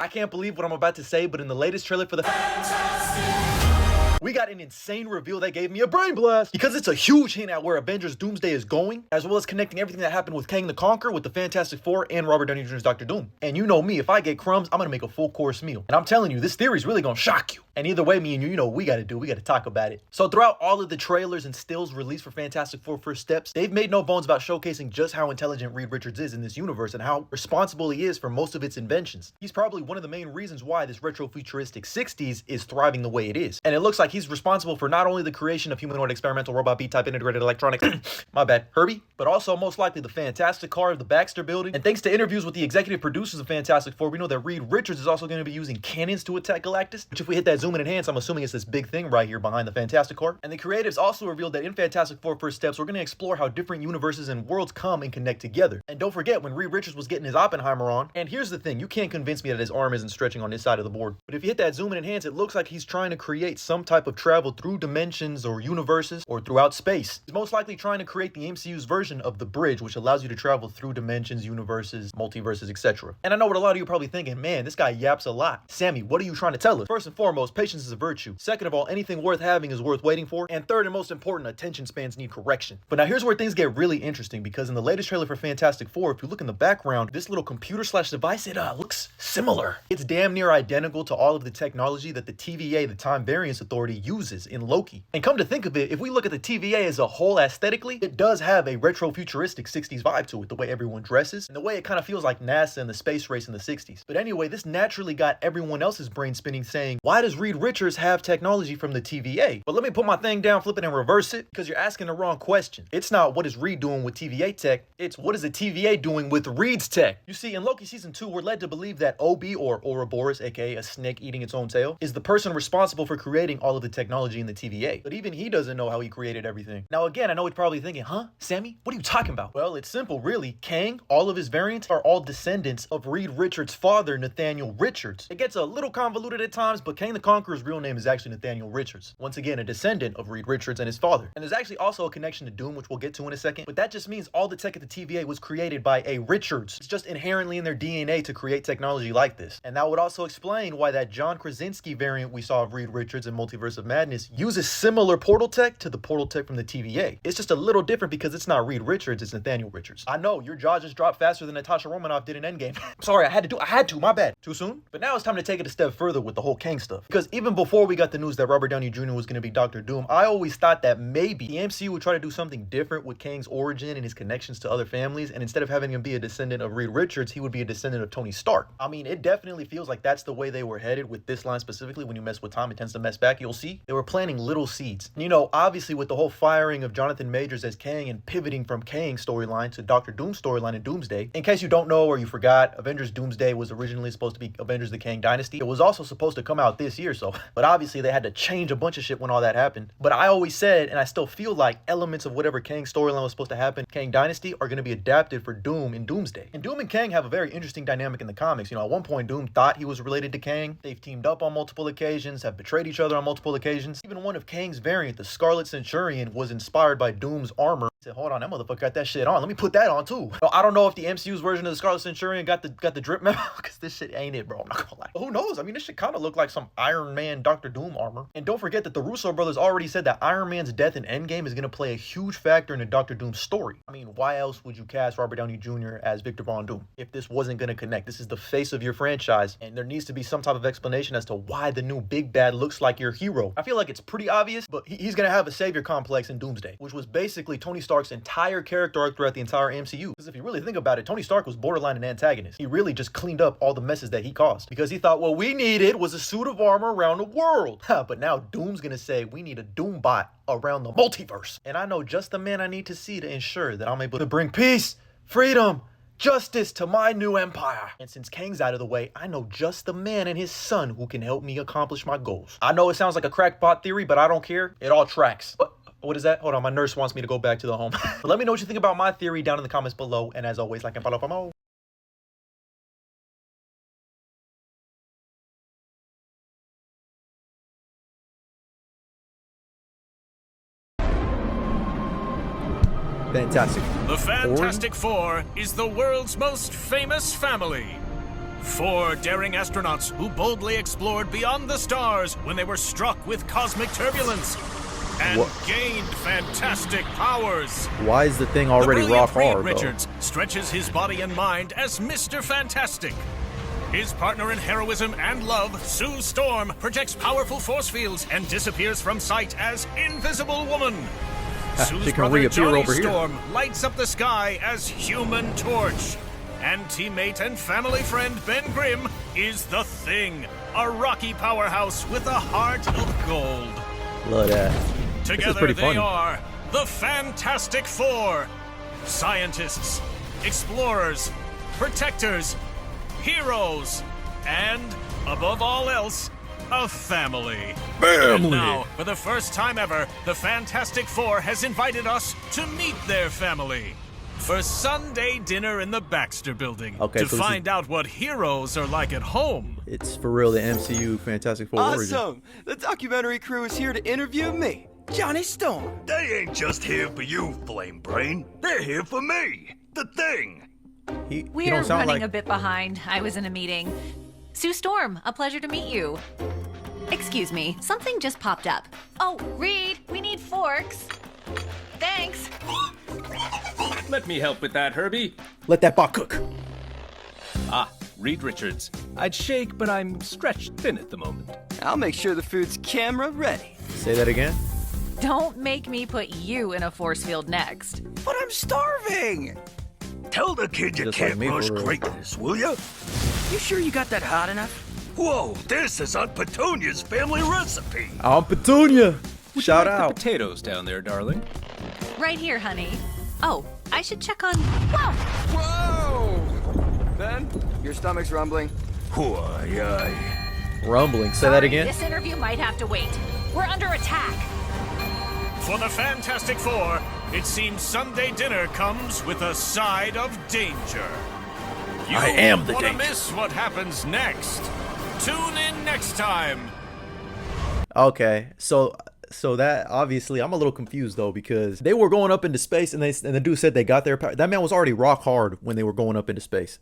I can't believe what I'm about to say, but in the latest trailer for the we got an insane reveal that gave me a brain blast because it's a huge hint at where Avengers Doomsday is going, as well as connecting everything that happened with Kang the Conqueror with the Fantastic Four and Robert Downey Jr.'s Dr. Doom. And you know me, if I get crumbs, I'm gonna make a full course meal. And I'm telling you, this theory is really gonna shock you. And either way, me and you know what we gotta do, we gotta talk about it. So throughout all of the trailers and stills released for Fantastic Four First Steps, they've made no bones about showcasing just how intelligent Reed Richards is in this universe and how responsible he is for most of its inventions. He's probably one of the main reasons why this retro-futuristic 60s is thriving the way it is. And it looks like he's responsible for not only the creation of humanoid experimental robot B-type integrated electronics, my bad, Herbie, but also most likely the Fantastic Car of the Baxter Building. And thanks to interviews with the executive producers of Fantastic Four, we know that Reed Richards is also going to be using cannons to attack Galactus, which if we hit that zoom and enhance, I'm assuming it's this big thing right here behind the Fantastic Car. And the creatives also revealed that in Fantastic Four First Steps, we're going to explore how different universes and worlds come and connect together. And don't forget when Reed Richards was getting his Oppenheimer on, and here's the thing, you can't convince me that his arm isn't stretching on this side of the board. But if you hit that zoom and enhance, it looks like he's trying to create some type of travel through dimensions or universes or throughout space. He's most likely trying to create the MCU's version of the bridge, which allows you to travel through dimensions, universes, multiverses, etc. And I know what a lot of you are probably thinking, man, this guy yaps a lot. Sammy, what are you trying to tell us? First and foremost, patience is a virtue. Second of all, anything worth having is worth waiting for. And third and most important, attention spans need correction. But now here's where things get really interesting, because in the latest trailer for Fantastic Four, if you look in the background, this little computer/device, it looks similar. It's damn near identical to all of the technology that the TVA, the Time Variance Authority, uses in Loki. And come to think of it, if we look at the TVA as a whole aesthetically, it does have a retro-futuristic 60s vibe to it, the way everyone dresses, and the way it kind of feels like NASA and the space race in the 60s. But anyway, this naturally got everyone else's brain spinning, saying, why does Reed Richards have technology from the TVA? But let me put my thing down, flip it, and reverse it, because you're asking the wrong question. It's not what is Reed doing with TVA tech, it's what is the TVA doing with Reed's tech? You see, in Loki Season 2, we're led to believe that Obi, or Ouroboros, aka a snake eating its own tail, is the person responsible for creating all of the technology in the TVA. But even he doesn't know how he created everything. Now again, I know you're probably thinking, huh, Sammy, what are you talking about? Well, it's simple, really. Kang, all of his variants are all descendants of Reed Richards' father, Nathaniel Richards. It gets a little convoluted at times, but Kang the Conqueror's real name is actually Nathaniel Richards. Once again, a descendant of Reed Richards and his father. And there's actually also a connection to Doom, which we'll get to in a second, but that just means all the tech at the TVA was created by a Richards. It's just inherently in their DNA to create technology like this. And that would also explain why that John Krasinski variant we saw of Reed Richards in Multiverse of Madness uses similar portal tech to the portal tech from the TVA. It's just a little different because it's not Reed Richards, it's Nathaniel Richards. I know, your jaw just dropped faster than Natasha Romanoff did in Endgame. Sorry, I had to, my bad. Too soon? But now it's time to take it a step further with the whole Kang stuff. Because even before we got the news that Robert Downey Jr. was going to be Dr. Doom, I always thought that maybe the MCU would try to do something different with Kang's origin and his connections to other families, and instead of having him be a descendant of Reed Richards, he would be a descendant of Tony Stark. I mean, it definitely feels like that's the way they were headed with this line specifically. When you mess with time, it tends to mess back. You'll see they were planting little seeds. And, you know, obviously with the whole firing of Jonathan Majors as Kang and pivoting from Kang's storyline to Dr. Doom's storyline in Doomsday, in case you don't know or you forgot, Avengers Doomsday was originally supposed to be Avengers the Kang Dynasty. It was also supposed to come out this year, but obviously they had to change a bunch of shit when all that happened. But I always said, and I still feel like, elements of whatever Kang storyline was supposed to happen, Kang Dynasty, are going to be adapted for Doom in Doomsday. And Doom and Kang have a very interesting dynamic in the comics. You know, at one point Doom thought he was related to Kang. They've teamed up on multiple occasions, have betrayed each other on multiple occasions. Even one of Kang's variant, the Scarlet Centurion, was inspired by Doom's armor. I said, hold on, that motherfucker got that shit on. Let me put that on too. Now, I don't know if the MCU's version of the Scarlet Centurion got the drip memo, because this shit ain't it, bro. I'm not gonna lie. But who knows? I mean, this shit kind of looked like some Iron Man Dr. Doom armor. And don't forget that the Russo brothers already said that Iron Man's death in Endgame is going to play a huge factor in the Dr. Doom story. I mean, why else would you cast Robert Downey Jr. as Victor Von Doom if this wasn't going to connect? This is the face of your franchise, and there needs to be some type of explanation as to why the new big bad looks like your hero. I feel like it's pretty obvious, but he's going to have a savior complex in Doomsday, which was basically Tony Stark's entire character arc throughout the entire MCU. Because if you really think about it, Tony Stark was borderline an antagonist. He really just cleaned up all the messes that he caused, because he thought what we needed was a suit of armor around the world. But now Doom's gonna say we need a Doombot around the multiverse. And I know just the man I need to see to ensure that I'm able to bring peace, freedom, justice to my new empire. And since Kang's out of the way, I know just the man and his son who can help me accomplish my goals. I know it sounds like a crackpot theory, but I don't care. It all tracks. What is that? Hold on, my nurse wants me to go back to the home. But let me know what you think about my theory down in the comments below. And as always, like and follow for more. Fantastic. The Fantastic Four is the world's most famous family. Four daring astronauts who boldly explored beyond the stars when they were struck with cosmic turbulence and gained fantastic powers. Why is the thing already rock hard, Reed Richards stretches his body and mind as Mr. Fantastic. His partner in heroism and love, Sue Storm, projects powerful force fields and disappears from sight as Invisible Woman. Sue's brother Johnny Storm lights up the sky as Human Torch. And teammate and family friend Ben Grimm is The Thing, a rocky powerhouse with a heart of gold. Love that. Together they are the Fantastic Four. Scientists, explorers, protectors, heroes, and, above all else, a family. And now, for the first time ever, the Fantastic Four has invited us to meet their family for Sunday dinner in the Baxter Building to find out what heroes are like at home. It's for real the MCU Fantastic Four origin. Awesome! The documentary crew is here to interview me, Johnny Storm. They ain't just here for you, Flame Brain. They're here for me, The Thing. We're running a bit behind. I was in a meeting. Sue Storm, a pleasure to meet you. Excuse me, something just popped up. Oh, Reed, we need forks. Thanks. Let me help with that, Herbie. Let that bot cook. Ah, Reed Richards. I'd shake, but I'm stretched thin at the moment. I'll make sure the food's camera ready. Say that again. Don't make me put you in a force field next. But I'm starving! Tell the kid you can't rush greatness, will ya? You sure you got that hot enough? Whoa, this is Aunt Petunia's family recipe. Aunt Petunia! Shout out. out. The potatoes down there, darling. Right here, honey. Oh, I should check on... Whoa! Whoa! Ben, your stomach's rumbling. Why, Rumbling. Say that again. This interview might have to wait. We're under attack. For the Fantastic Four, it seems Sunday dinner comes with a side of danger. You I am the won't danger. miss what happens next. Tune in next time. Okay, so that obviously I'm a little confused though, because they were going up into space and the dude said they got their power. That man was already rock hard when they were going up into space.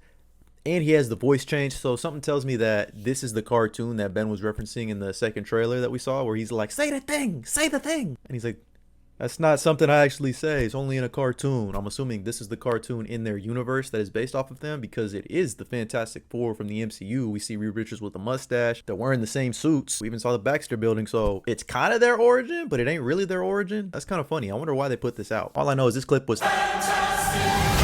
And he has the voice change, so something tells me that this is the cartoon that Ben was referencing in the second trailer that we saw, where he's like, say the thing, and he's like, that's not something I actually say, it's only in a cartoon. I'm assuming this is the cartoon in their universe that is based off of them, because it is the Fantastic Four from the MCU. We see Reed Richards with a mustache, they're wearing the same suits, we even saw the Baxter Building, so it's kind of their origin, but it ain't really their origin. That's kind of funny. I wonder why they put this out. All I know is this clip was fantastic.